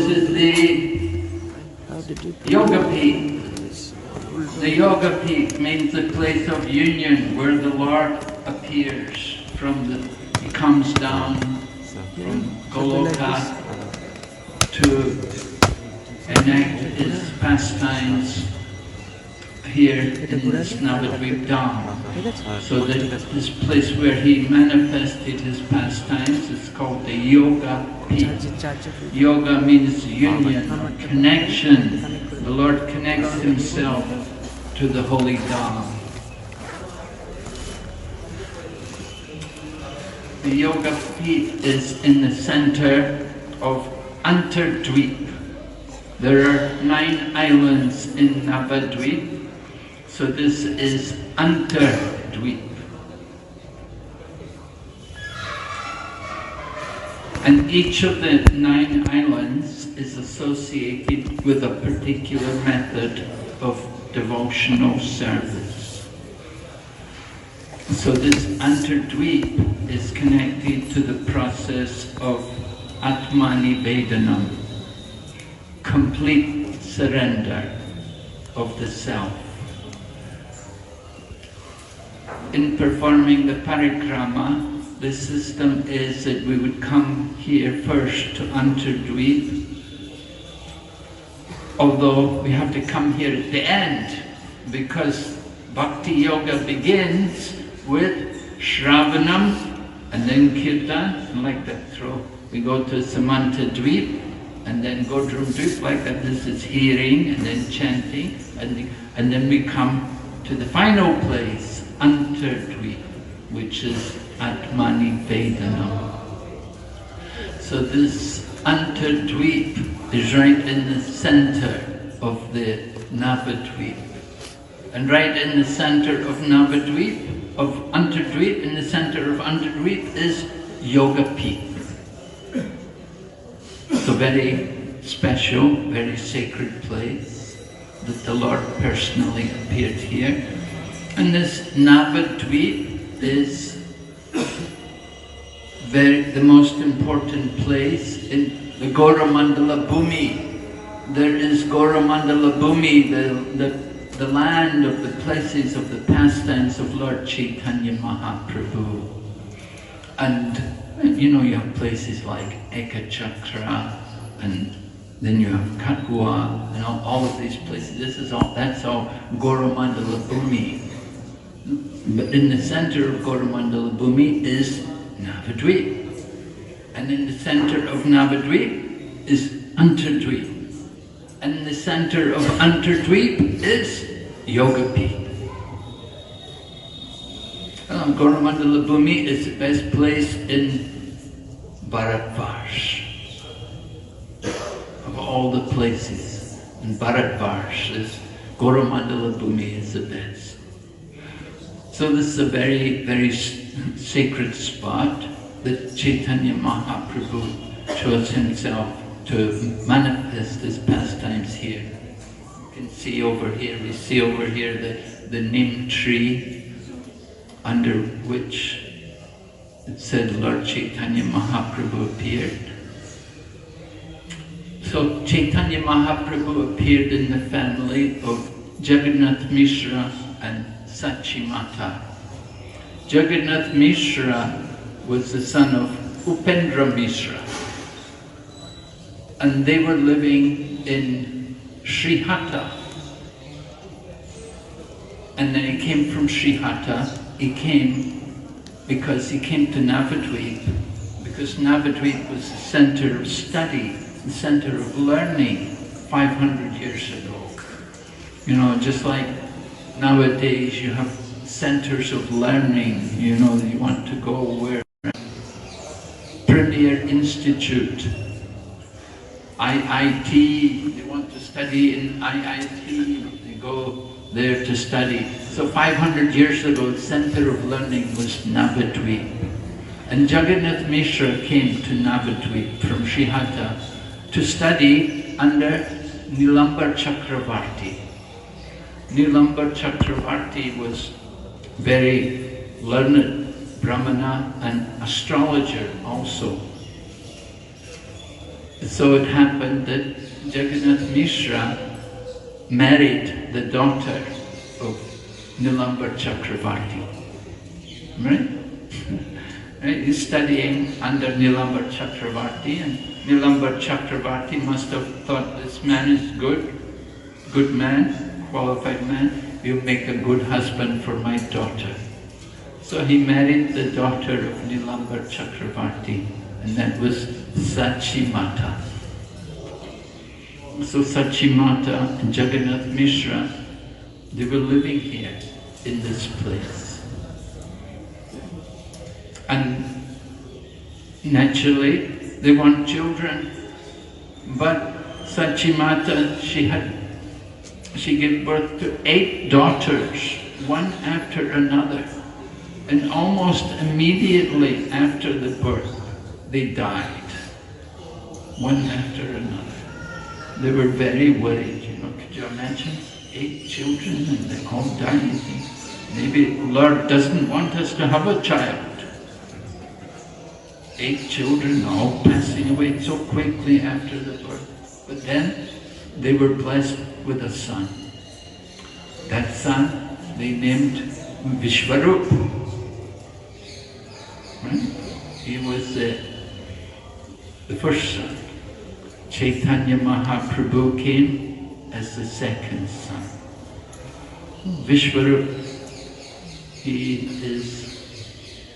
is the Yoga-katha. The Yoga-katha means the place of union where the Lord appears he comes down from Gaura-katha to enact his pastimes here in this Navadvip Dham. So that this place where he manifested his pastimes is called the Yoga-katha. Yoga means union, connection. The Lord connects himself to the holy Dham. The Yoga-katha is in the center of Antardvip. There are 9 islands in Navadvip. So this is Antardvip. And each of the 9 islands is associated with a particular method of devotional service. So this Antardvip is connected to the process of Atmanivedanam, complete surrender of the self. In performing the parikrama, the system is that we would come here first to Antardvip, although we have to come here at the end, because Bhakti Yoga begins with Shravanam and then Kirtan, like that. So we go to Samantadvip and then Godrumdvip, like that. This is hearing and then chanting, and then we come to the final place, Antardvip, which is Atmanivedanam. So this Antardvip is right in the center of the Navadvip. And right in the center of Navadvip, of Antardvip, in the center of Antardvip is Yoga-katha. So very special, very sacred place that the Lord personally appeared here. And this Navadvip is the most important place in the Gaura-mandala Bhumi. There is Gaura-mandala Bhumi, the land of the places of the pastimes of Lord Chaitanya Mahaprabhu. And you know, you have places like Ekachakra, and then you have Katua, and all of these places. That's all Gaura-mandala Bhumi. But in the center of Gaura-mandala Bhumi is Navadvip. And in the center of Navadvip is Antardvip. And in the center of Antardvip is Yoga-katha. Gaura-mandala Bhumi is the best place in Bharatvarsh. Of all the places in Bharatvarsh, Gaura-mandala Bhumi is the best. So this is a very, very sacred spot that Chaitanya Mahaprabhu chose himself to manifest his pastimes here. You can see over here, we see over here the neem tree under which it said Lord Chaitanya Mahaprabhu appeared. So Chaitanya Mahaprabhu appeared in the family of Jagannath Mishra and Sachimata. Jagannath Mishra was the son of Upendra Mishra, and they were living in Srihata. And then he came from Srihata. He came because he came to Navadvip, because Navadvip was the center of study, the center of learning 500 years ago. You know, just like nowadays you have centers of learning, you know, you want to go where? Premier Institute, IIT, they want to study in IIT, they go there to study. So 500 years ago, the center of learning was Navadvip. And Jagannath Mishra came to Navadvip from Srihata to study under Nilambar Chakravarti. Nilambar Chakravarti was very learned Brahmana and astrologer also. So it happened that Jagannath Mishra married the daughter of Nilambar Chakravarti. Right? Right? He's studying under Nilambar Chakravarti, and Nilambar Chakravarti must have thought this man is good man, qualified man, he'll make a good husband for my daughter. So he married the daughter of Nilambar Chakravarti, and that was Sachimata. So Sachimata and Jagannath Mishra, they were living here in this place. And naturally, they want children. But Sachimata, she gave birth to 8 daughters, one after another. And almost immediately after the birth, they died, one after another. They were very worried, you know. Could you imagine? 8 children and they all died. Maybe Lord doesn't want us to have a child. 8 children all passing away so quickly after the birth. But then they were blessed with a son. That son they named Vishwarup. Right? He was the first son. Chaitanya Mahaprabhu came as the second son. Vishwarup, he is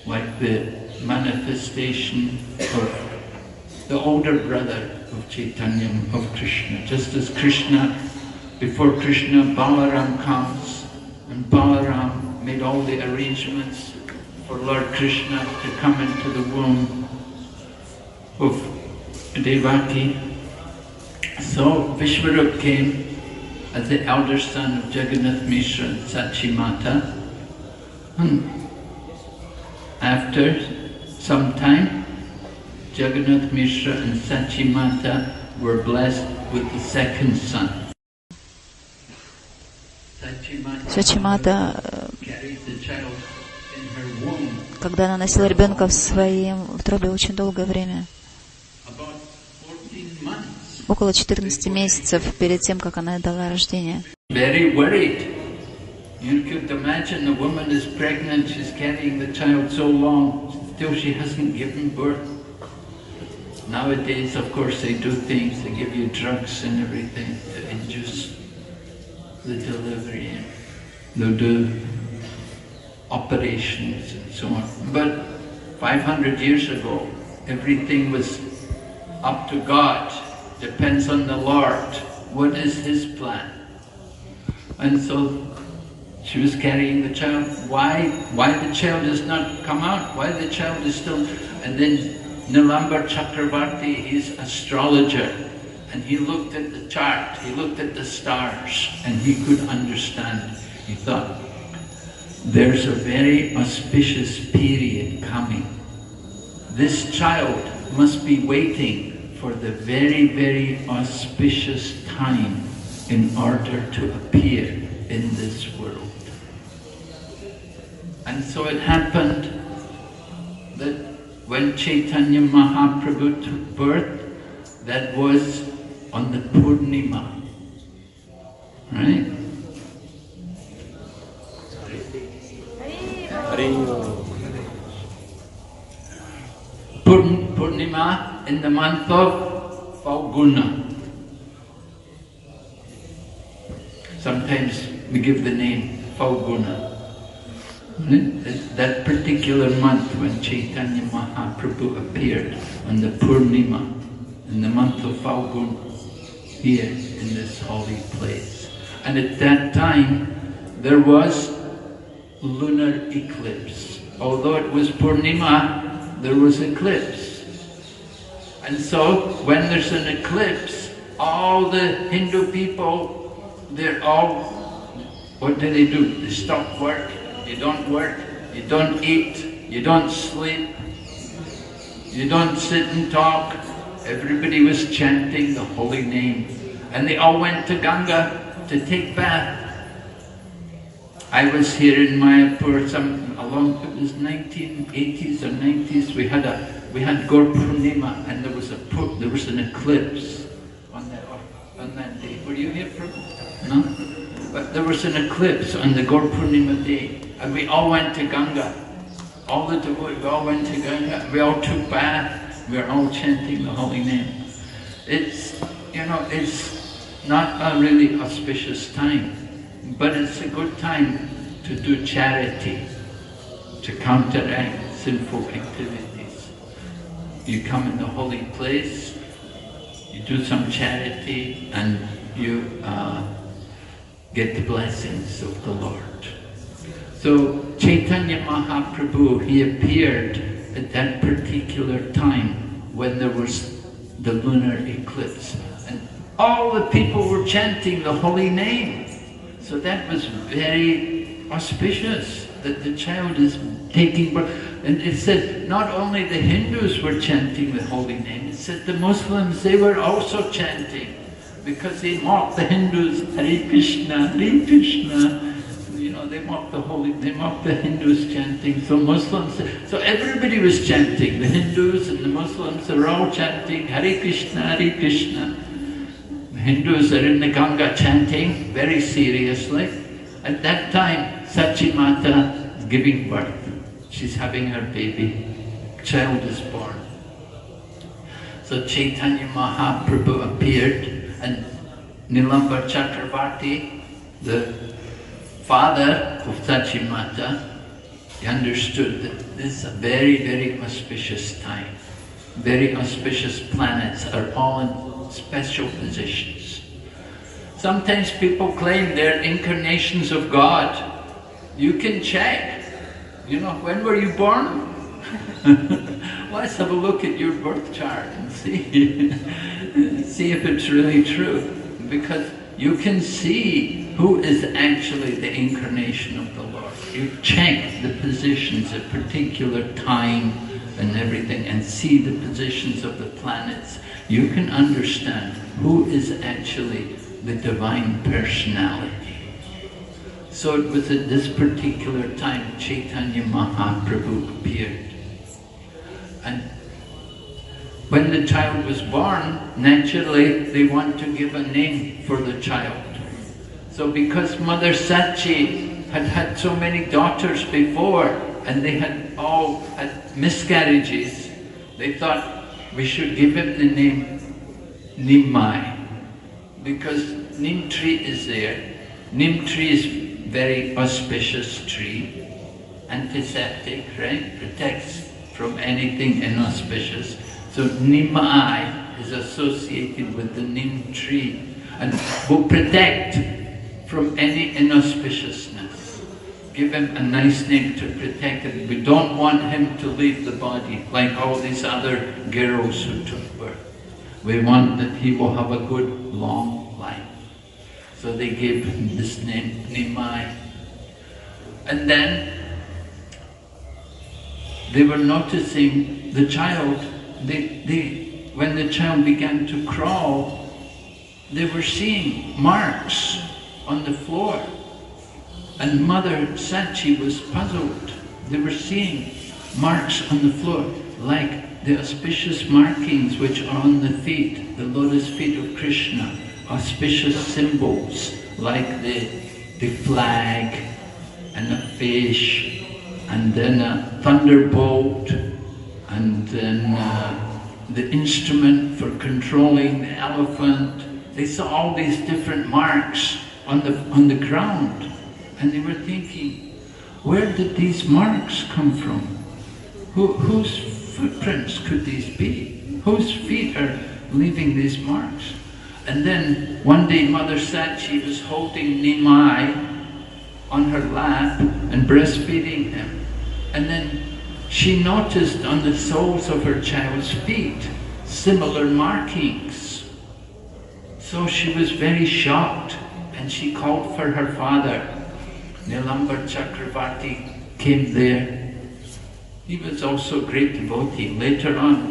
like the manifestation of the older brother of Chaitanya, of Krishna. Just as Krishna, before Krishna, Balaram comes, and Balaram made all the arrangements for Lord Krishna to come into the womb of Devaki. So Vishwarup came as the elder son of Jagannath Mishra and Sachimata. After some time, Jagannath Mishra and Sachimata were blessed with the second son. Сачимата, когда она носила ребенка в утробе очень долгое время, около 14 месяцев перед тем, как она дала рождение. Very worried. You could imagine the woman is pregnant, she's carrying the child so long, still she hasn't given birth. Nowadays, of course, they do things, they give you drugs and everything to induce the delivery. They'll do operations and so on. But 500 years ago, everything was up to God. Depends on the Lord. What is His plan? And so she was carrying the child. Why the child does not come out? Why the child is still... And then Nilambar Chakravarti, he's astrologer. And he looked at the chart, he looked at the stars, and he could understand. He thought, there's a very auspicious period coming. This child must be waiting for the very, very auspicious time in order to appear in this world. And so it happened that when Chaitanya Mahaprabhu took birth, that was on the Purnima, right? Purnima in the month of Falguna. Sometimes we give the name Falguna. That particular month when Chaitanya Mahaprabhu appeared on the Purnima, in the month of Falgun, here in this holy place. And at that time, there was lunar eclipse. Although it was Purnima, there was eclipse. And so, when there's an eclipse, all the Hindu people, they're all, what do? They stop work. You don't work, you don't eat, you don't sleep, you don't sit and talk. Everybody was chanting the holy name. And they all went to Ganga to take bath. I was here in Mayapur along, it was 1980s or 90s, we had Gaura-katha, and there was an eclipse on that day. Were you here from? No? But there was an eclipse on the Gaura-katha day, and we all went to Ganga. All the devotees, we all went to Ganga, we all took bath, we were all chanting the holy name. It's not a really auspicious time, but it's a good time to do charity, to counteract sinful activities. You come in the holy place, you do some charity, and you get the blessings of the Lord. So Chaitanya Mahaprabhu, he appeared at that particular time when there was the lunar eclipse. And all the people were chanting the holy name. So that was very auspicious, that the child is taking birth. And it said not only the Hindus were chanting the holy name, it said the Muslims, they were also chanting, because they mocked the Hindus, Hare Krishna, Hare Krishna. They mocked the Hindus chanting, so everybody was chanting, the Hindus and the Muslims, they were all chanting Hare Krishna, Hare Krishna. The Hindus are in the Ganga chanting very seriously. At that time, Sachi Mata is giving birth. She's having her baby. Child is born. So Chaitanya Mahaprabhu appeared, and Nilambara Chakravarti, the father of Sachi Mata, he understood that this is a very, very auspicious time. Very auspicious planets are all in special positions. Sometimes people claim they're incarnations of God. You can check. When were you born? Let's have a look at your birth chart and see if it's really true. Because you can see who is actually the incarnation of the Lord. You check the positions at particular time and everything, and see the positions of the planets. You can understand who is actually the divine personality. So it was at this particular time Chaitanya Mahaprabhu appeared. And when the child was born, naturally they want to give a name for the child. So because Mother Sachi had had so many daughters before, and they had all had miscarriages, they thought we should give him the name Nimai, because Nim tree is there. Nim tree is very auspicious tree, antiseptic, right? Protects from anything inauspicious. So Nimai is associated with the Nim tree and will protect from any inauspiciousness. Give him a nice name to protect him. We don't want him to leave the body like all these other girls who took birth. We want that he will have a good long life. So they gave him this name, Nimai. And then they were noticing the child, when the child began to crawl, they were seeing marks on the floor. And Mother Sachi was puzzled. They were seeing marks on the floor, like the auspicious markings which are on the feet, the lotus feet of Krishna, auspicious symbols like the flag and a fish, and then a thunderbolt, and then the instrument for controlling the elephant. They saw all these different marks on the ground, and they were thinking, where did these marks come from? Whose footprints could these be? Whose feet are leaving these marks? And then one day Mother Sachi was holding Nimai on her lap and breastfeeding him. And then she noticed on the soles of her child's feet similar markings. So she was very shocked, and she called for her father. Nilambara Chakravarti came there. He was also a great devotee. Later on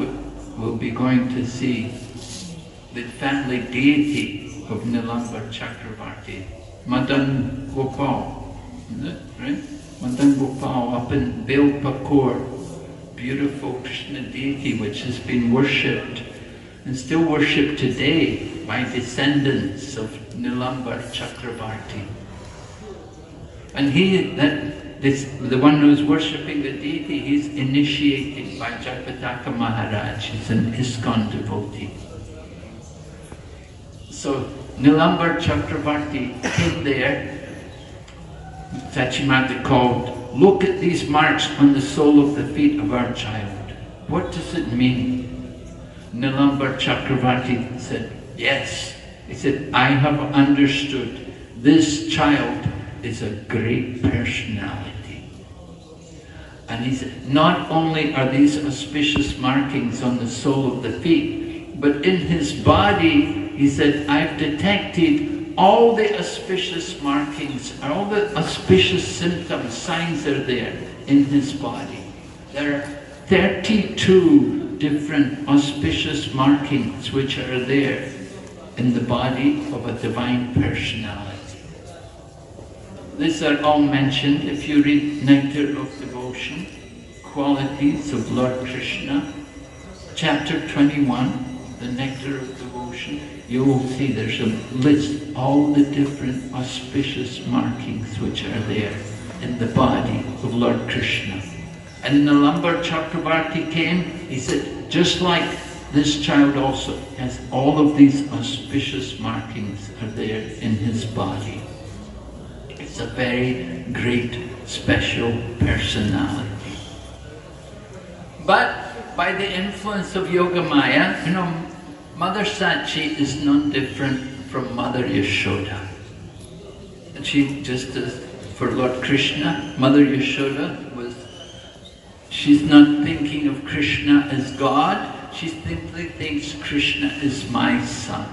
we'll be going to see the family deity of Nilambara Chakravarti, Madan Gopal, is it, right? Madan Gopal up in Belpakor, beautiful Krishna deity which has been worshipped and still worshipped today by descendants of Nilambar Chakravarti. And the one who's worshipping the deity, he's initiated by Jagapataka Maharaj. He's an ISKCON devotee. So Nilambar Chakravarti came there. Sachimata called, "Look at these marks on the sole of the feet of our child. What does it mean?" Nilambar Chakravarti said, "Yes." He said, "I have understood. This child is a great personality." And he said, not only are these auspicious markings on the sole of the feet, but in his body, he said, "I've detected all the auspicious markings, all the auspicious symptoms, signs are there in his body. There are 32 different auspicious markings which are there in the body of a divine personality." These are all mentioned if you read Nectar of Devotion, Qualities of Lord Krishna, chapter 21, the Nectar of Devotion. You will see there's a list, all the different auspicious markings which are there in the body of Lord Krishna. And Nilambar Chakravarti came, he said, just like this child also has all of these auspicious markings are there in his body. It's a very great, special personality. But by the influence of Yogamaya, Mother Sachi is none different from Mother Yashoda. And she just as for Lord Krishna, Mother Yashoda she's not thinking of Krishna as God, she simply thinks Krishna is my son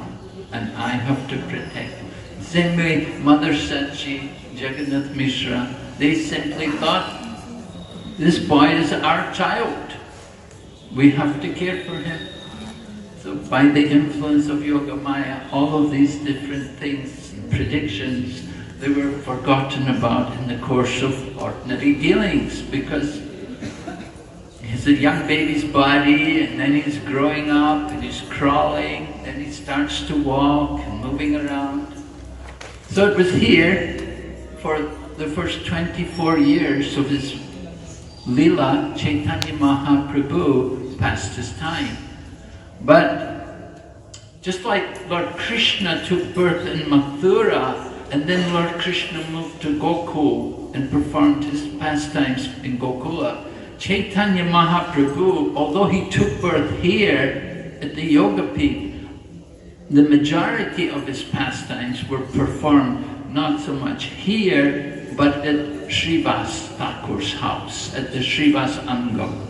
and I have to protect him. Same way Mother Sachi, Jagannath Mishra, they simply thought, this boy is our child, we have to care for him. So by the influence of Yogamaya, all of these different things, predictions, they were forgotten about in the course of ordinary dealings, because he's a young baby's body and then he's growing up and he's crawling, then he starts to walk and moving around. So it was here for the first 24 years of his Leela, Chaitanya Mahaprabhu passed his time. But just like Lord Krishna took birth in Mathura and then Lord Krishna moved to Gokul and performed his pastimes in Gokula, Chaitanya Mahaprabhu, although he took birth here at the Yoga Pith, the majority of his pastimes were performed not so much here, but at Srivas Thakur's house, at the Srivas Angam.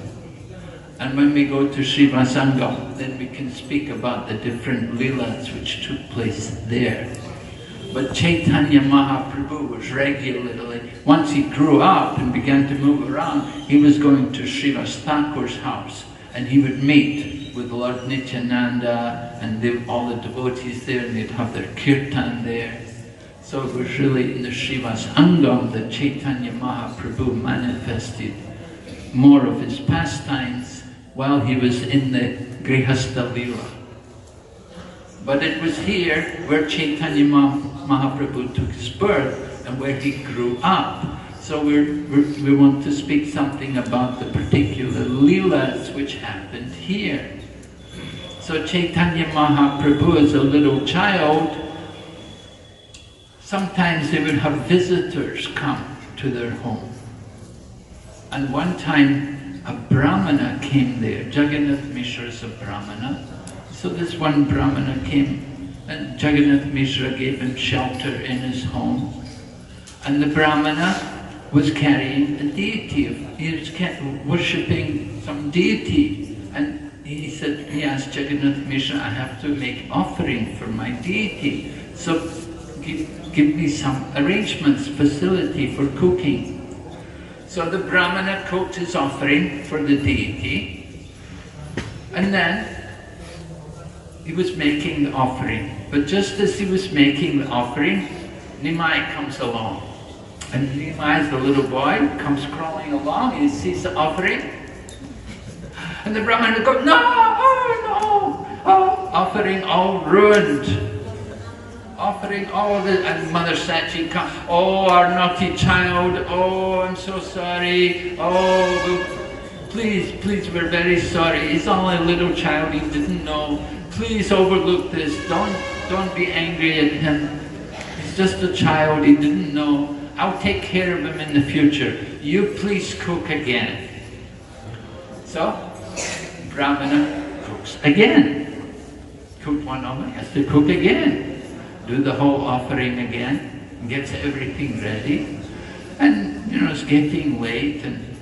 And when we go to Srivas Angam, then we can speak about the different leelas which took place there. But Chaitanya Mahaprabhu was regularly, once he grew up and began to move around, he was going to Srivas Thakur's house and he would meet with Lord Nityananda and all the devotees there, and they'd have their kirtan there. So it was really in the Srivas Angam that Chaitanya Mahaprabhu manifested more of his pastimes while he was in the Grihastha Leela. But it was here where Chaitanya Mahaprabhu took his birth and where he grew up. So we want to speak something about the particular leelas which happened here. So Chaitanya Mahaprabhu as a little child, sometimes they would have visitors come to their home. And one time a Brahmana came there. Jagannath Mishra is a Brahmana. So this one Brahmana came and Jagannath Mishra gave him shelter in his home. And the Brahmana was carrying a deity, he was worshipping some deity. And he asked Jagannath Mishra, I have to make offering for my deity. So give me some arrangements, facility for cooking. So the Brahmana cooked his offering for the deity. And then he was making the offering. But just as he was making the offering, Nimai comes along. And Nimai, the little boy, comes crawling along, he sees the offering. And the Brahmana goes, no, no, oh, offering all ruined. Offering all the, and Mother Sachi comes, oh, our naughty child, oh, I'm so sorry, oh, please, please, we're very sorry. He's only a little child, he didn't know. Please overlook this, don't be angry at him. He's just a child, he didn't know. I'll take care of him in the future. You please cook again. So, Brahmana cooks again. Cook one oven, has to cook again. Do the whole offering again, gets everything ready. And, you know, it's getting late and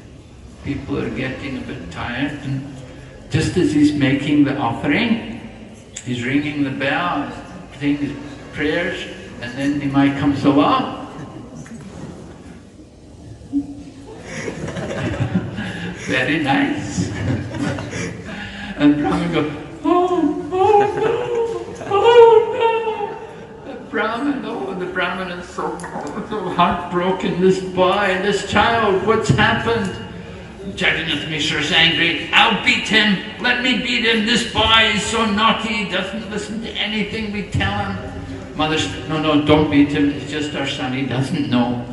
people are getting a bit tired. And just as he's making the offering, he's ringing the bell, saying his prayers, and then Nimai comes along. Very nice. And Brahman goes, oh, oh no, oh no. The Brahman is so heartbroken. This boy, this child, what's happened? Jagannath Mishra is angry. I'll beat him. Let me beat him. This boy is so naughty. He doesn't listen to anything we tell him. Mother said, no, don't beat him. It's just our son. He doesn't know.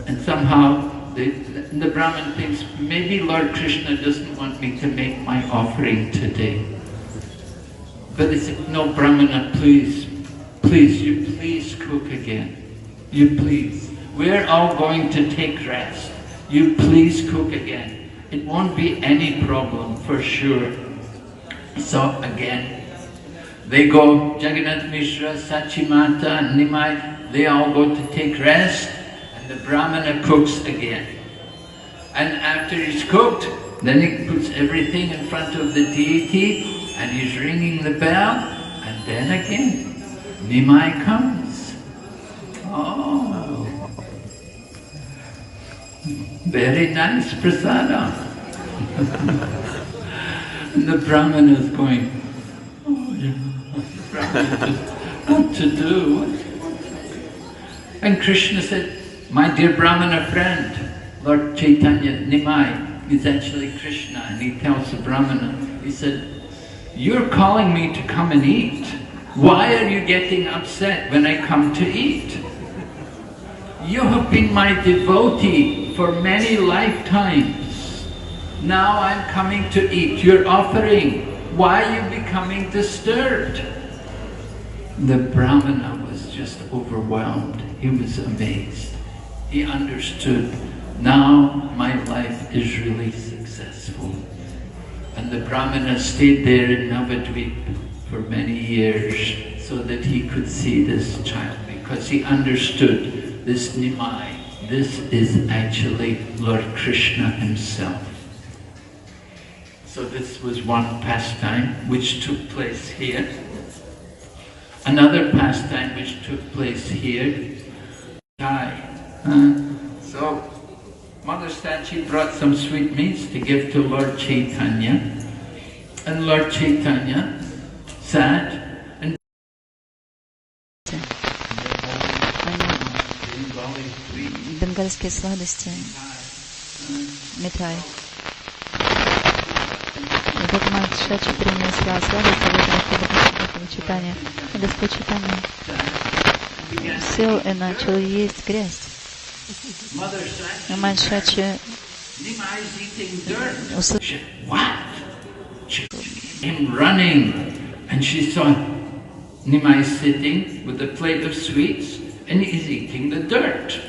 And somehow the Brahmin thinks, maybe Lord Krishna doesn't want me to make my offering today. But he said, no, Brahmana, please, you please cook again. You please. We're all going to take rest. You please cook again. It won't be any problem for sure. So again, they go, Jagannath Mishra, Sachimata, and Nimai, they all go to take rest, and the Brahmana cooks again. And after he's cooked, then he puts everything in front of the deity, and he's ringing the bell, and then again, Nimai comes. Oh, very nice prasada. And the Brahmana is going, oh yeah, what to do? And Krishna said, my dear Brahmana friend, Lord Chaitanya, Nimai is actually Krishna, and he tells the Brahmana, he said, you're calling me to come and eat. Why are you getting upset when I come to eat? You have been my devotee for many lifetimes. Now I'm coming to eat your offering. Why are you becoming disturbed? The Brahmana was just overwhelmed. He was amazed. He understood, now my life is really successful. And the Brahmana stayed there in Navadvip for many years so that he could see this child, because he understood this Nimai, this is actually Lord Krishna himself. So this was one pastime which took place here. Another pastime which took place here, so Mother Sachi brought some sweetmeats to give to Lord Chaitanya, and Lord Chaitanya sat and бенгальские сладости, митай. И как мать Шачи принесла сладости, в Читания, Господь Читания сел и начал есть грязь. И мать Шачи услышала him running, and she saw Nimai sitting with a plate of sweets, and he's eating the dirt.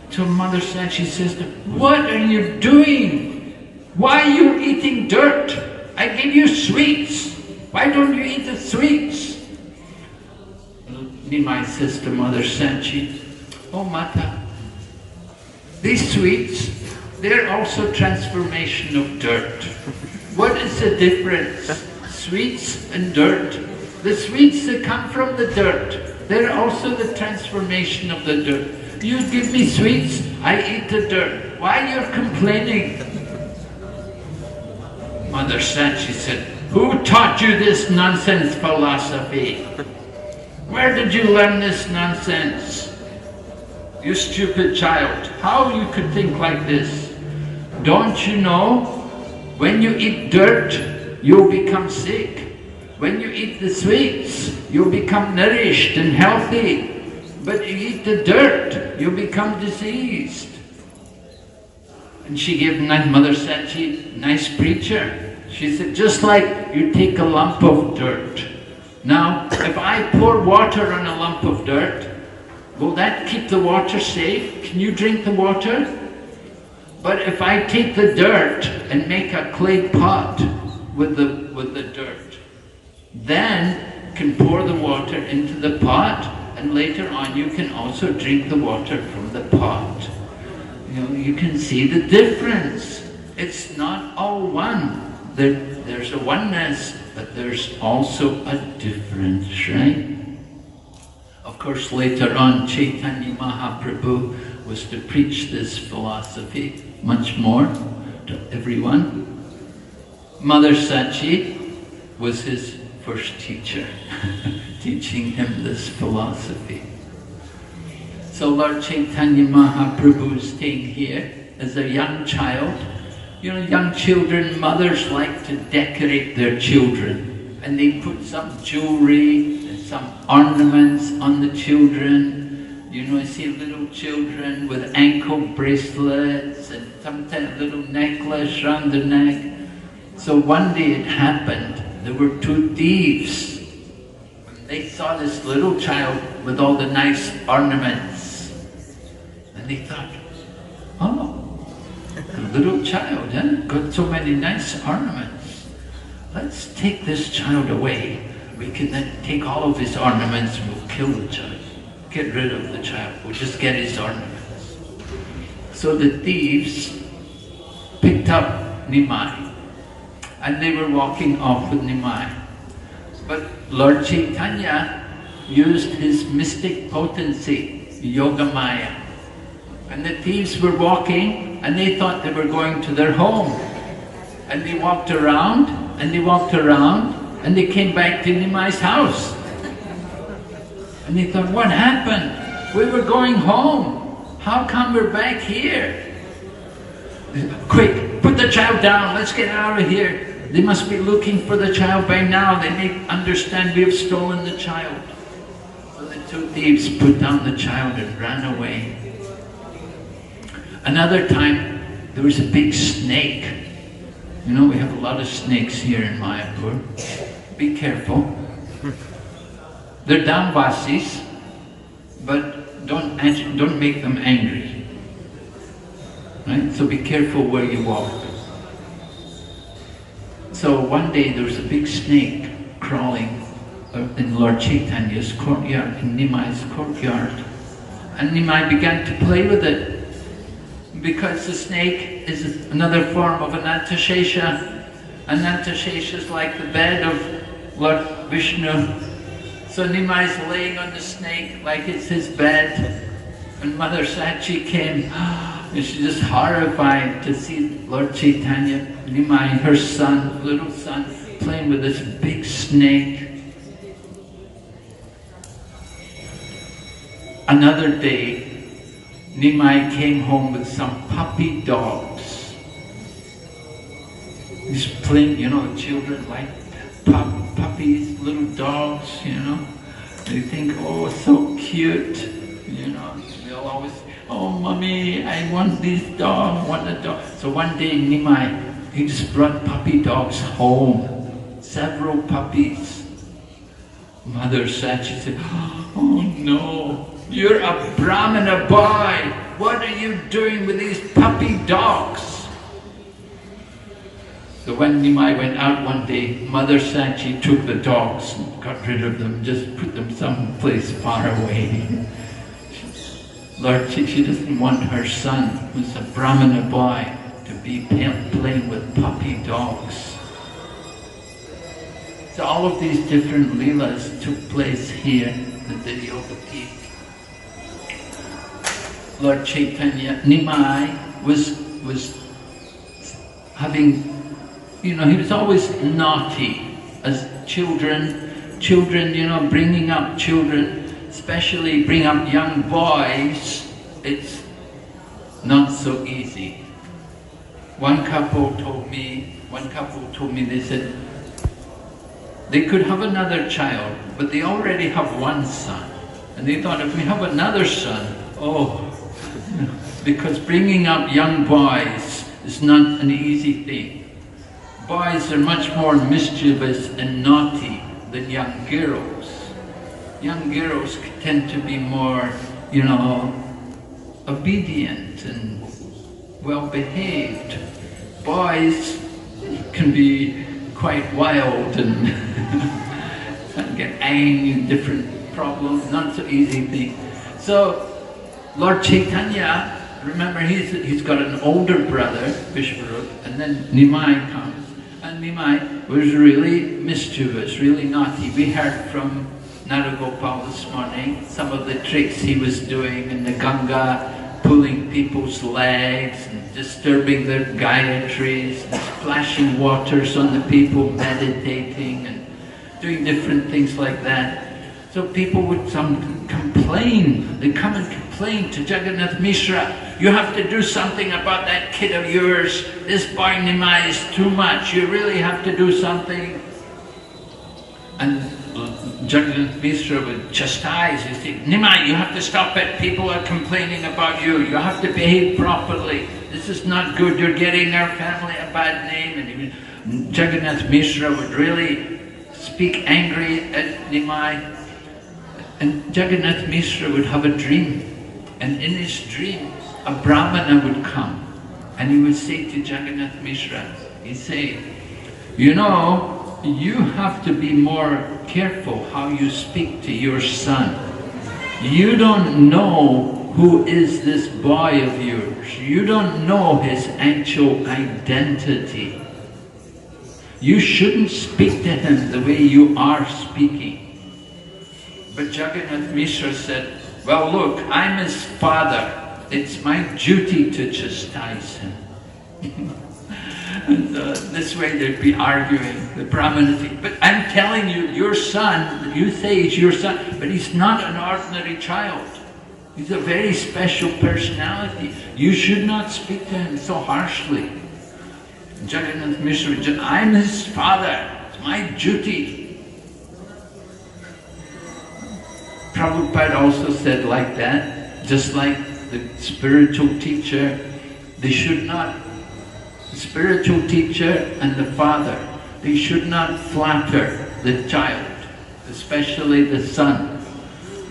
So Mother Sachi says to him, what are you doing? Why are you eating dirt? I gave you sweets. Why don't you eat the sweets? Nimai says to Mother Sachi, oh Mata, these sweets, they're also transformation of dirt. What is the difference? Sweets and dirt. The sweets that come from the dirt, they're also the transformation of the dirt. You give me sweets, I eat the dirt. Why you're complaining? Mother Sachi said, who taught you this nonsense philosophy? Where did you learn this nonsense? you stupid child, how you could think like this? Don't you know, when you eat dirt, you'll become sick. When you eat the sweets, you'll become nourished and healthy. But you eat the dirt, you'll become diseased. And she gave Mother Sachi, nice preacher. She said, just like you take a lump of dirt. Now, if I pour water on a lump of dirt, will that keep the water safe? Can you drink the water? But if I take the dirt and make a clay pot with the dirt, then can pour the water into the pot, and later on you can also drink the water from the pot. You can see the difference. It's not all one. There's a oneness, but there's also a difference, right? Of course, later on, Chaitanya Mahaprabhu was to preach this philosophy much more to everyone. Mother Sachi was his first teacher, teaching him this philosophy. So Lord Chaitanya Mahaprabhu is staying here as a young child. You know, young children, mothers like to decorate their children, and they put some jewelry and some ornaments on the children. You know, I see little children with ankle bracelets and sometimes a little necklace around the neck. So one day it happened, there were two thieves. They saw this little child with all the nice ornaments, and they thought, oh, a little child, got so many nice ornaments. Let's take this child away. We can then take all of his ornaments and we'll kill the child. Get rid of the child. We'll just get his ornaments. So the thieves picked up Nimai, and they were walking off with Nimai. But Lord Chaitanya used his mystic potency, Yoga Maya. And the thieves were walking, and they thought they were going to their home. And they walked around, and they walked around, and they came back to Nimai's house. And they thought, what happened? We were going home. How come we're back here? Quick, put the child down, let's get out of here. They must be looking for the child by now. They may understand we have stolen the child. So the two thieves put down the child and ran away. Another time, there was a big snake. You know, we have a lot of snakes here in Mayapur. Be careful. They're Damvasis, but don't make them angry. Right? So be careful where you walk. So one day there was a big snake crawling in Lord Chaitanya's courtyard, in Nimai's courtyard. And Nimai began to play with it. Because the snake is another form of Anantashesha. Anantashesha is like the bed of Lord Vishnu. So Nimai is laying on the snake like it's his bed. And Mother Sachi came, and she's just horrified to see Lord Chaitanya, Nimai, her son, little son, playing with this big snake. Another day, Nimai came home with some puppy dogs. He's playing, you know, children like puppies, little dogs, you know. They think, oh, so cute, you know. They'll always, oh, mommy, I want this dog, I want a dog. So one day, Nimai, he just brought puppy dogs home, several puppies. Mother Sachi said, oh no, you're a Brahmana boy. What are you doing with these puppy dogs? So when Nimai went out one day, Mother Sachi took the dogs and got rid of them, just put them someplace far away. Lord, she doesn't want her son, who's a Brahmana boy, to be playing with puppy dogs. So all of these different leelas took place here at the Yoga Pith. Lord Chaitanya, Nimai was having, you know, he was always naughty as children, you know, bringing up children, especially bring up young boys, it's not so easy. One couple told me, they said they could have another child, but they already have one son. And they thought, if we have another son, because bringing up young boys is not an easy thing. Boys are much more mischievous and naughty than young girls. Young girls tend to be more, obedient and well-behaved. Boys can be quite wild and get angry, different problems, not so easy thing. So Lord Chaitanya, remember he's got an older brother, Vishwarup, and then Nimai comes. And Nimai was really mischievous, really naughty. We heard from Naragopal this morning some of the tricks he was doing in the Ganga, pulling people's legs and disturbing their gayatris, and splashing waters on the people meditating and doing different things like that. So people would complain, they'd come and complain to Jagannath Mishra, you have to do something about that kid of yours, this boy Nimai is too much, you really have to do something. And Jagannath Mishra would chastise, he'd say, Nimai, you have to stop it, people are complaining about you, you have to behave properly, this is not good, you're getting our family a bad name. And Jagannath Mishra would really speak angry at Nimai. And Jagannath Mishra would have a dream, and in his dream a Brahmana would come and he would say to Jagannath Mishra, he'd say, you have to be more careful how you speak to your son. You don't know who is this boy of yours. You don't know his actual identity. You shouldn't speak to him the way you are speaking. But Jagannath Mishra said, well look, I'm his father. It's my duty to chastise him. And this way they'd be arguing, the Brahmana thing. But I'm telling you, your son, you say he's your son, but he's not an ordinary child. He's a very special personality. You should not speak to him so harshly. Jagannath Mishra, I'm his father, it's my duty. Prabhupada also said like that, just like the spiritual teacher, the spiritual teacher and the father, they should not flatter the child, especially the son.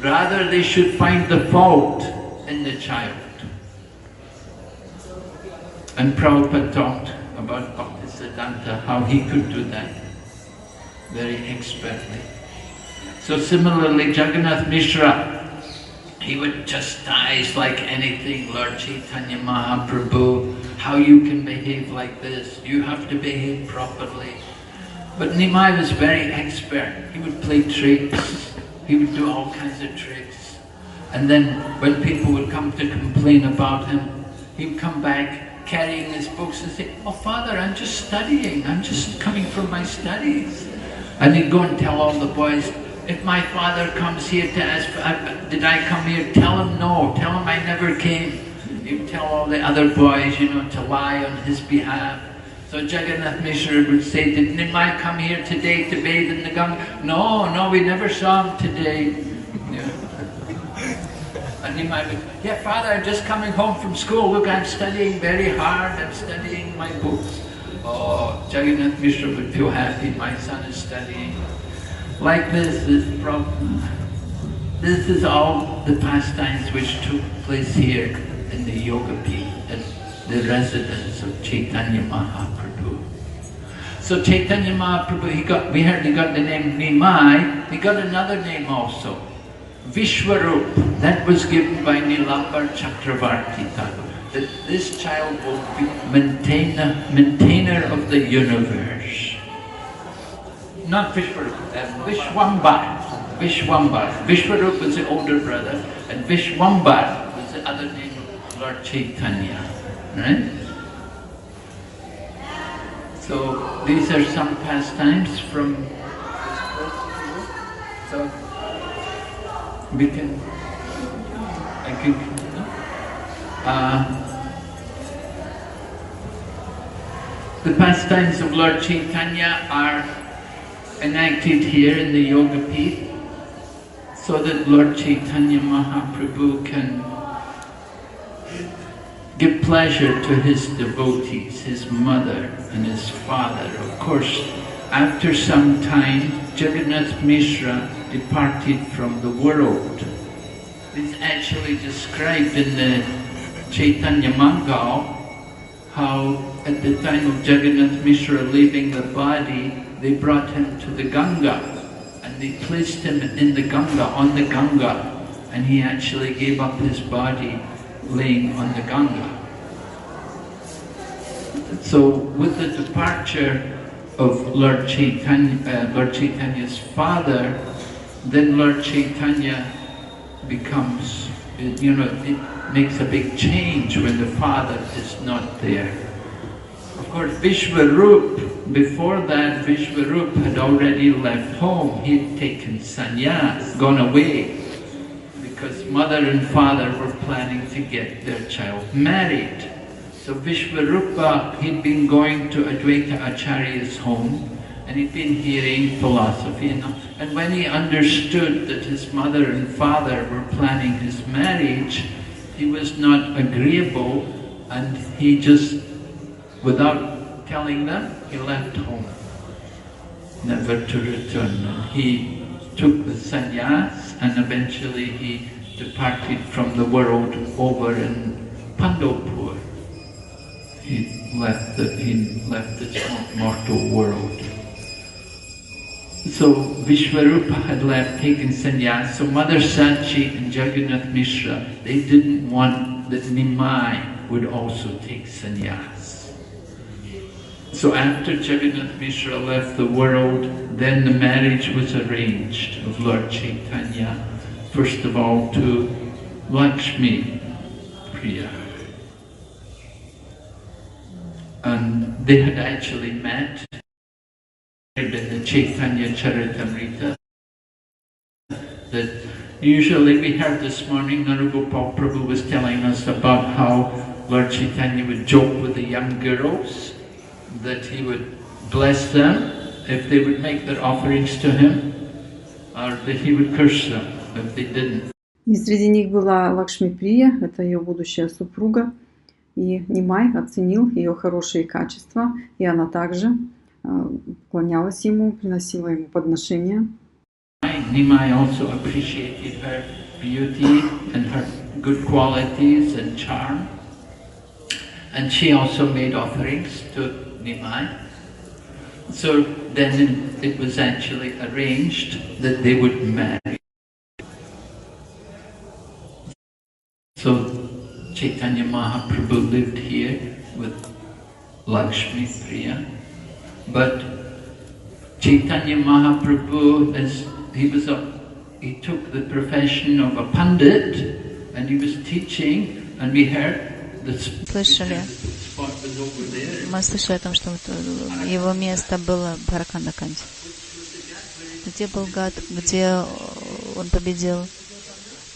Rather, they should find the fault in the child. And Prabhupada talked about Bhaktisiddhanta, how he could do that very expertly. So similarly, Jagannath Mishra, he would chastise like anything, Lord Chaitanya Mahaprabhu, how you can behave like this, you have to behave properly. But Nimai was very expert. He would play tricks, he would do all kinds of tricks. And then when people would come to complain about him, he would come back carrying his books and say, oh father, I'm just studying, I'm just coming from my studies. And he'd go and tell all the boys, if my father comes here to ask, did I come here? Tell him no, tell him I never came. He'd tell all the other boys, to lie on his behalf. So Jagannath Mishra would say, did Nimai come here today to bathe in the Ganga? No, we never saw him today. And Nimai would, yeah father, I'm just coming home from school. Look, I'm studying very hard, I'm studying my books. Oh, Jagannath Mishra would feel happy, my son is studying. Like this is all the pastimes which took place here in the Yoga Pith, at the residence of Chaitanya Mahaprabhu. So Chaitanya Mahaprabhu, we heard he got the name Nimai, he got another name also, Vishwarup. That was given by Nilambar Chakravarti Thakur, that this child will be maintainer of the universe. Not Vishwarup, Vishwambar. Vishwarup was the older brother, and Vishwambar was the other name of Lord Chaitanya. Right? So these are some pastimes from this book. So I can continue. The pastimes of Lord Chaitanya are enacted here in the Yoga Pith so that Lord Chaitanya Mahaprabhu can give pleasure to his devotees, his mother and his father. Of course, after some time, Jagannath Mishra departed from the world. It's actually described in the Chaitanya Mangal how at the time of Jagannath Mishra leaving the body, they brought him to the Ganga and they placed him in the Ganga, on the Ganga, and he actually gave up his body laying on the Ganga. So with the departure of Lord Chaitanya's father, then Lord Chaitanya becomes, it makes a big change when the father is not there. Of course, Vishwarup, before that, Vishwarup had already left home. He had taken sannyas, gone away, because mother and father were planning to get their child married. So Vishwarupa, he'd been going to Advaita Acharya's home, and he'd been hearing philosophy, and when he understood that his mother and father were planning his marriage, he was not agreeable, and he just, without telling them, he left home, never to return. And he took the sannyas, and eventually he departed from the world over in Pandopur. He left this mortal world. So Vishwarupa had left, taken sannyas. So Mother Sachi and Jagannath Mishra, they didn't want that Nimai would also take sannyas. So after Jagannath Mishra left the world, then the marriage was arranged of Lord Chaitanya, first of all to Lakshmi Priya. And they had actually met in the Chaitanya Charitamrita. That usually we heard this morning, Narugopal Prabhu was telling us about how Lord Chaitanya would joke with the young girls, that he would bless them if they would make their offerings to him, or that he would curse them if they didn't. И среди них была Лакшми Прия, это ее будущая супруга. И Нимай оценил ее хорошие качества, и она также поклонялась ему, приносила ему подношения. Nimai also appreciated her beauty and her good qualities and charm, and she also made offerings to Nimai. So then it was actually arranged that they would marry. So Chaitanya Mahaprabhu lived here with Lakshmi Priya, but Chaitanya Mahaprabhu, he took the profession of a pandit, and he was teaching, and we heard the spot was over there. Мы слышали о том, что его место было в Гаракандаканте. Где был Гад, где он победил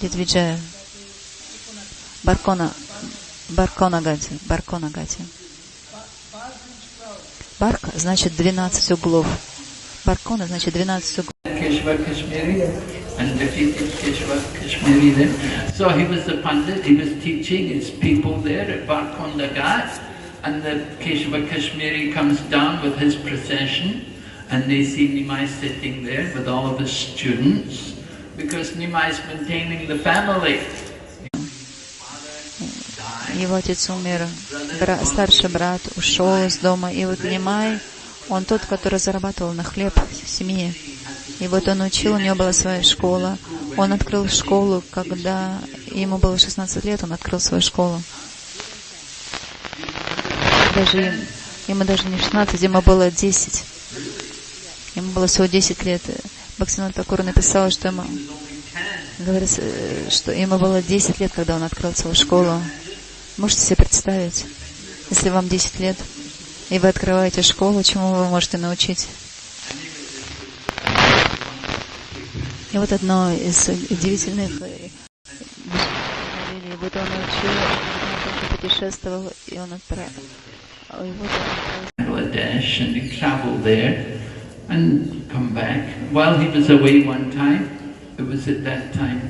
Дидвиджая? Баркона-гати. Барка значит 12 углов. Баркона значит 12 углов. And defeated Kashmiri then. So he was the pandit, he was teaching his people there at Barkonda Ghat, and the Keshava Kashmiri comes down with his procession, and they see Nimai sitting there with all of his students, because Nimai is maintaining the family. Его отец умер, старший брат ушел из дома, и вот Нимай, он тот, который зарабатывал на хлеб семьи. И вот он учил, у него была своя школа. Он открыл школу, когда ему было 16 лет, он открыл свою школу. Ему даже не 16, ему было 10. Ему было всего 10 лет. Бхактивинода Такур написал, что ему было 10 лет, когда он открыл свою школу. Можете себе представить, если вам 10 лет, и вы открываете школу, чему вы можете научить? И вот одно из удивительных вот он учил путешествовал, и он отправил его Bangladesh, and he traveled there and come back. While he was away one time, it was at that time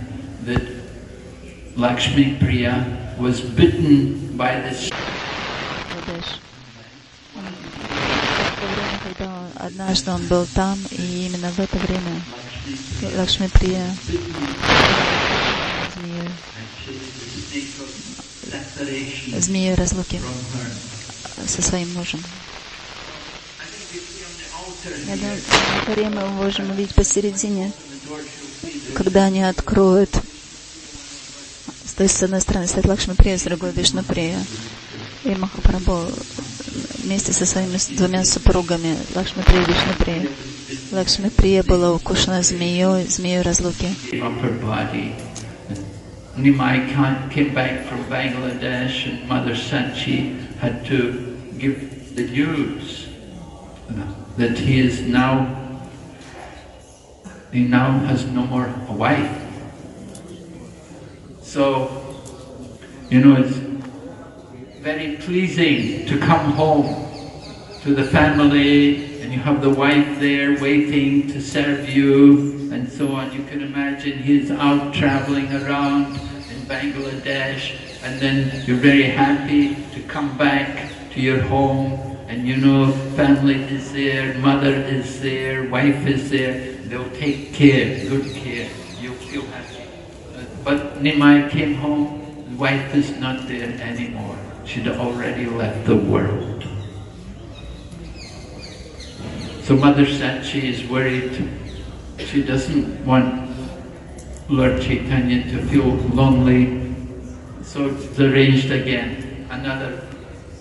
that Lakshmi Priya was bitten by this. Однажды он был там, и именно в это время Лакшми Прия змею разлуки со своим мужем. На алтаре мы можем увидеть посередине, когда они откроют, то есть с одной стороны стоит Лакшми Прия, с другой Вишну Прия, и Махапрабху вместе со своими двумя супругами, Лакшми Прия и Вишну Прия. Лакшми Прия была укушена змеей разлуки. Nimai came back from Bangladesh, and Mother Sachi had to give the news that he now has no more a wife. So, it's very pleasing to come home to the family, and you have the wife there waiting to serve you, and so on. You can imagine he's out traveling around in Bangladesh, and then you're very happy to come back to your home, and family is there, mother is there, wife is there. They'll take care, good care. You'll feel happy. But Nimai came home, the wife is not there anymore. She'd already left the world. So Mother Sachi is worried. She doesn't want Lord Chaitanya to feel lonely. So it's arranged again. Another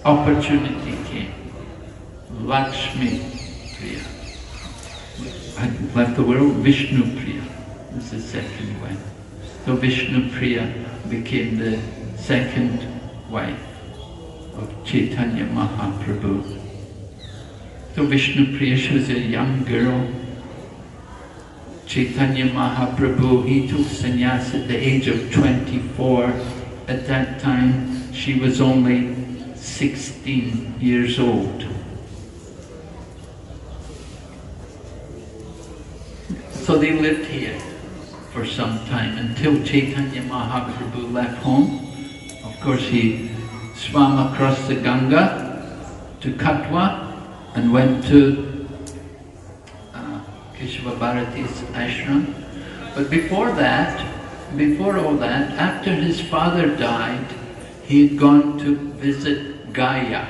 opportunity came. Lakshmi Priya had left the world. Vishnu Priya was the second wife. So Vishnu Priya became the second wife of Chaitanya Mahaprabhu. So Vishnu Priya, she was a young girl. Chaitanya Mahaprabhu, he took sannyas at the age of 24. At that time, she was only 16 years old. So they lived here for some time until Chaitanya Mahaprabhu left home. Of course, he swam across the Ganga to Katwa and went to Keshava Bharati's ashram. But before all that, after his father died, he had gone to visit Gaya.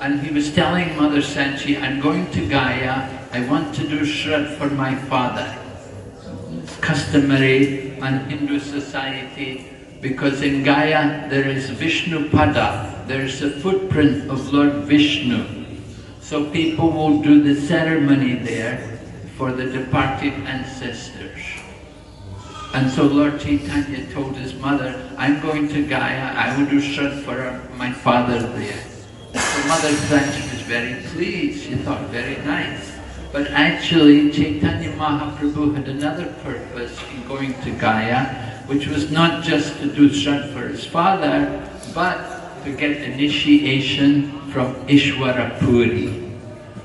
And he was telling Mother Sachi, I'm going to Gaya, I want to do Shraddha for my father. It's customary in Hindu society, because in Gaya there is Vishnu Pada, there is a footprint of Lord Vishnu. So people will do the ceremony there for the departed ancestors. And so Lord Chaitanya told his mother, I'm going to Gaya, I will do Shraddha for my father there. So Mother Sachi was very pleased, she thought very nice. But actually Chaitanya Mahaprabhu had another purpose in going to Gaya, which was not just to do Shraddha for his father, but to get initiation from Ishwara Puri.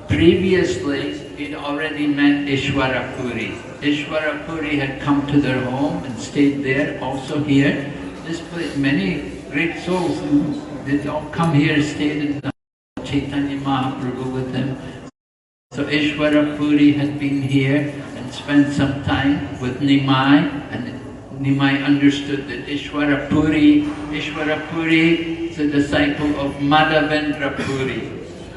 Previously, he'd already met Ishwara Puri. Ishwara Puri had come to their home and stayed there, also here. This place, many great souls, they'd all come here, stayed in the Chaitanya Mahaprabhu with him. So Ishwara Puri had been here and spent some time with Nimai, and Nimai understood that Ishwara Puri is a disciple of Madhavendra Puri.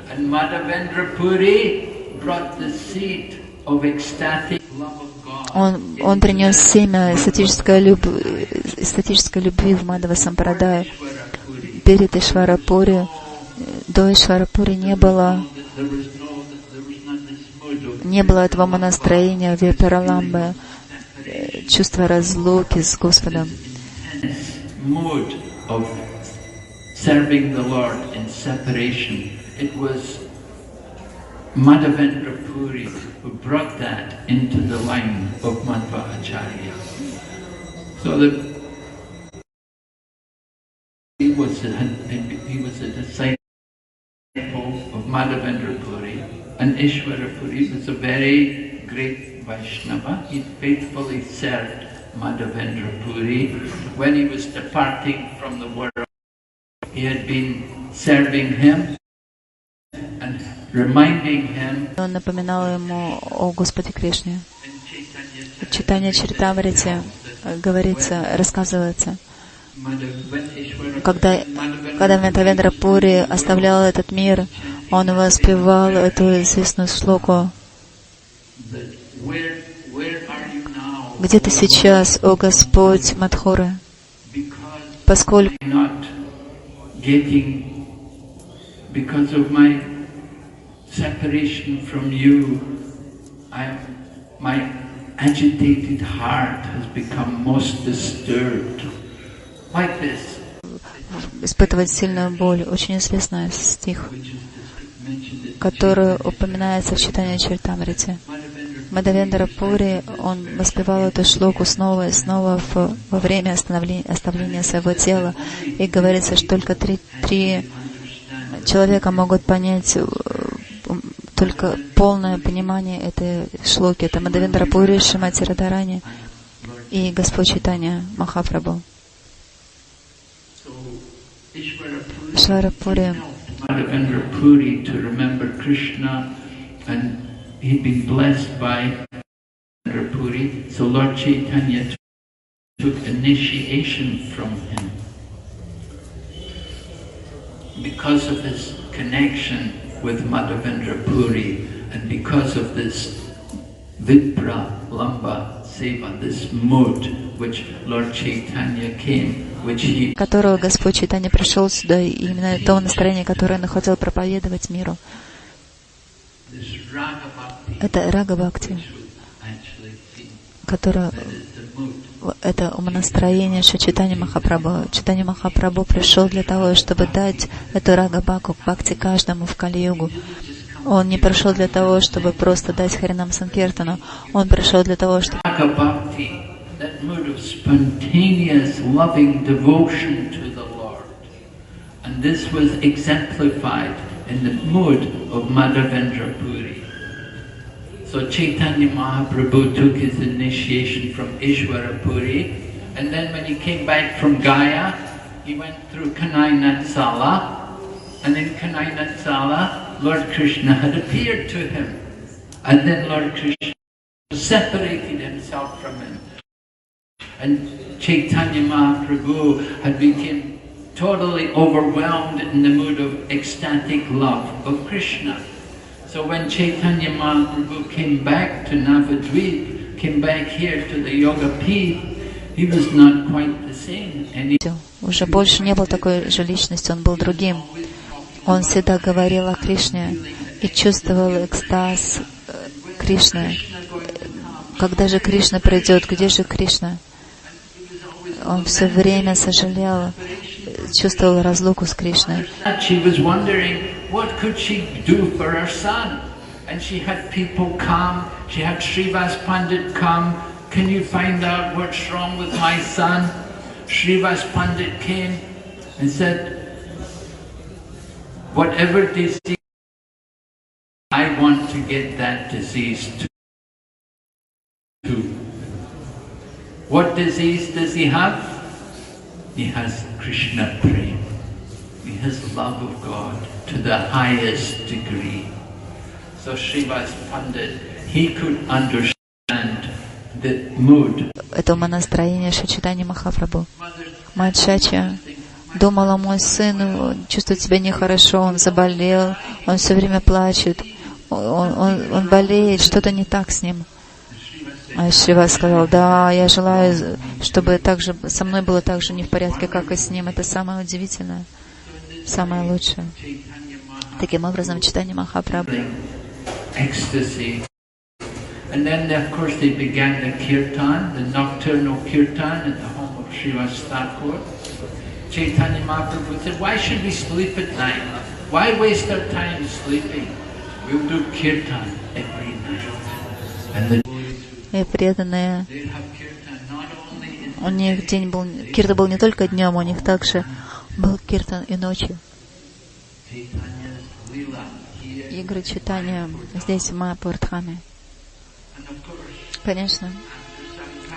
And Madhavendra Puri brought the seed of ecstatic love of God. Он принес семя эстетической любви в Мадхава Сампрадая. Перед Ишварапури, до Ишварапури не было этого настроения Випараламбы, чувства разлуки с Господом. Serving the Lord in separation. It was Madhavendra Puri who brought that into the line of Madhva Acharya. So was a disciple of Madhavendra Puri, and Ishwara Puri was a very great Vaishnava. He faithfully served Madhavendra Puri. When he was departing from the world, he had been serving him and reminding him. Он напоминал ему о Господе Кришне. В Чайтанья Чаритамрите говорится, рассказывается, когда Мадхавендра Пури оставлял этот мир, он воспевал эту известную шлоку. Где ты сейчас, о Господь Мадхуры? Поскольку because of my separation from you, my agitated heart has become most disturbed. Like this. Испытывать сильную боль. Очень известный стих, который упоминается в Чайтанья Чаритамрите. Мадхавендра Пури, он воспевал эту шлоку снова и снова во время оставления своего тела. И говорится, что только три человека могут понять, только полное понимание этой шлоки. Это Мадхавендра Пури, Шримати Радхарани и Господь Чайтанья Махапрабху. Ishwara Puri. Madhavendra Puri to remember Krishna, and he'd been blessed by Madhavendra Puri. So Lord Chaitanya took initiation from him. Because of his connection with Madhavendra Puri, and because of this Vipra Lamba Seva, this mood which Lord Chaitanya came, которого Господь Чайтанья пришел сюда, и именно то настроение, которое он хотел проповедовать миру. Это Рага Бхакти, которое это умонастроение Чайтанья Махапрабху. Чайтанья Махапрабху пришел для того, чтобы дать эту Рага Бхакти каждому в Кали-югу. Он не пришел для того, чтобы просто дать Харинам Санкиртану. Он пришел для того, чтобы that mood of spontaneous loving devotion to the Lord. And this was exemplified in the mood of Madhavendra Puri. So Chaitanya Mahaprabhu took his initiation from Ishwara Puri, and then when he came back from Gaya, he went through Kanai Natsala, and in Kanai Natsala, Lord Krishna had appeared to him. And then Lord Krishna separated himself from him. And Chaitanya Mahaprabhu had become totally overwhelmed in the mood of ecstatic love of Krishna. So when Chaitanya Mahaprabhu came back to Navadvip, came back here to the Yoga Pith, he was not quite the same. Уже больше не был такой же личностью, он был другим. Он всегда говорил о Кришне и чувствовал экстаз Кришны. Когда же Кришна придет? Где же Кришна? Он все время сожалел, чувствовал разлуку с Кришной. What could she do for her son? And she had people come, she had Srivas Pandit come, can you find out what's wrong with my son? Srivas Pandit came and said, whatever disease, I want to get that disease too. What disease does he have? He has Krishna Prem. He has love of God to the highest degree. So Srivas Pandit, he could understand the mood. Это умонастроение Чайтаньи Махапрабху. Мать Шача думала, мой сын чувствует себя нехорошо, он заболел, он все время плачет, он болеет, что-то не так с ним. А Шривас сказал, да, я желаю, чтобы также со мной было так же не в порядке, как и с ним. Это самое удивительное, самое лучшее. Таким образом, Чайтанья Махапрабху. And then, of course, they began the kirtan, the nocturnal kirtan at the home of Srivas Thakur. Chaitanya Mahaprabhu said, why should we sleep at night? Why waste our time sleeping? We'll do kirtan every night. And the И преданные, у них день был, кирта был не только днем, у них также был киртан и ночью. Игры читания здесь, в Махапурадхаме. Конечно,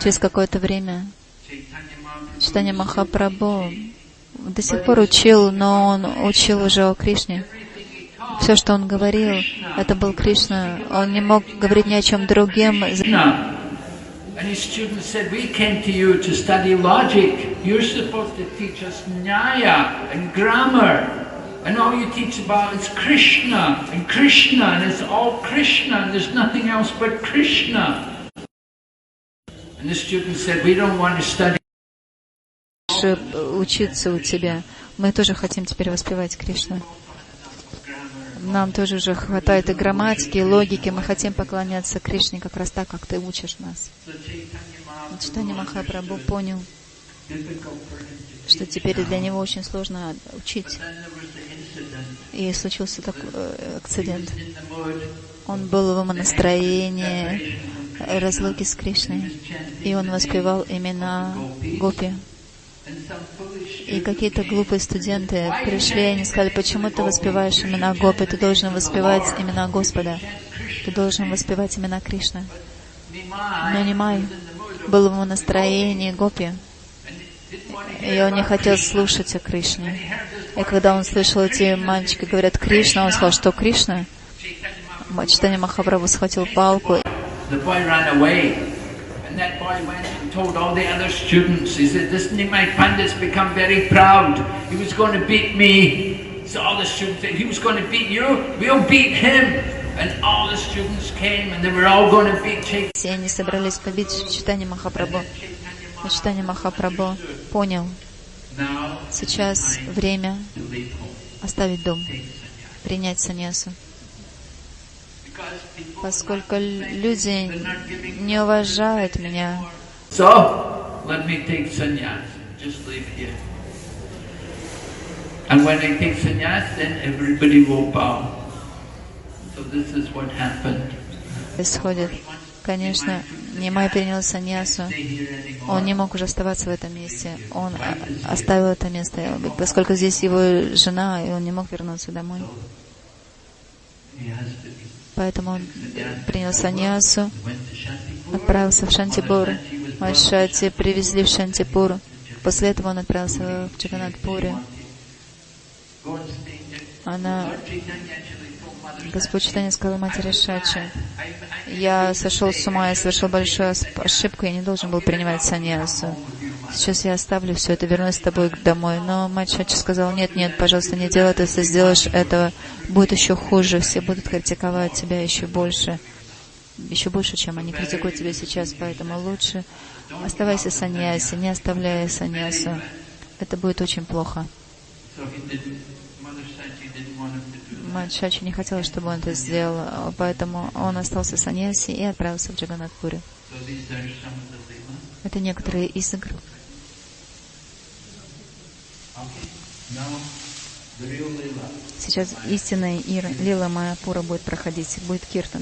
через какое-то время Чайтанья Махапрабху до сих пор учил, но он учил уже о Кришне. Все, что он говорил, это был Кришна. Он не мог говорить ни о чем другим. And his students said, we came to you to study logic. You're supposed to teach us Nyaya and grammar. And all you teach about is Krishna, and it's all Krishna, and there's nothing else but Krishna. And the students said, we don't want to study. Учиться у тебя. Мы тоже хотим теперь воспевать Кришну. Нам тоже уже хватает и грамматики, и логики. Мы хотим поклоняться Кришне как раз так, как ты учишь нас. Чайтанья Махапрабху понял, что теперь для него очень сложно учить. И случился такой акцидент. Он был в умонастроении, разлуки с Кришной, и он воспевал имена Гопи. И какие-то глупые студенты пришли, и они сказали, почему ты воспеваешь имена Гопи? Ты должен воспевать имена Господа. Ты должен воспевать имена Кришны. Но Нимай был в настроении Гопи, и он не хотел слушать о Кришне. И когда он слышал, эти мальчики говорят Кришна, он сказал, что Кришна? Чайтанья Махапрабху схватил палку. And that boy went and told all the other students, he said, this Nimai Pandit's become very proud. He was going to beat me. So all the students said, he was going to beat you? We'll beat him. And all the students came and they were all going to beat Chaitanya. Все они собрались побить Чайтанью Махапрабху. И Чайтанья Махапрабху понял, сейчас время оставить дом, принять саньясу. Поскольку люди не уважают меня. So, let me take sannyas. Just leave here. And when I take sannyas, then everybody will bow. So this is what happened. Происходит. Конечно, Нимай принял саньясу. Он не мог уже оставаться в этом месте. Он оставил это место, поскольку здесь его жена, и он не мог вернуться домой. Поэтому он принял саньясу, отправился в Шантипур. Шати привезли в Шантипур. После этого он отправился в Джаганнат-пури. Господь Чайтанья сказал матери Шачи, я сошел с ума, я совершил большую ошибку, я не должен был принимать саньясу. Сейчас я оставлю все это, вернусь с тобой домой. Но мать Шачи сказала, нет, пожалуйста, не делай это, если сделаешь этого, будет еще хуже, все будут критиковать тебя еще больше, чем они критикуют тебя сейчас, поэтому лучше оставайся в саньясе, не оставляй саньясу. Это будет очень плохо. Мать Шачи не хотела, чтобы он это сделал, поэтому он остался в саньясе и отправился в Джаганнат-пури. Это некоторые из игр. Сейчас истинная лила Майяпура будет проходить, будет киртан.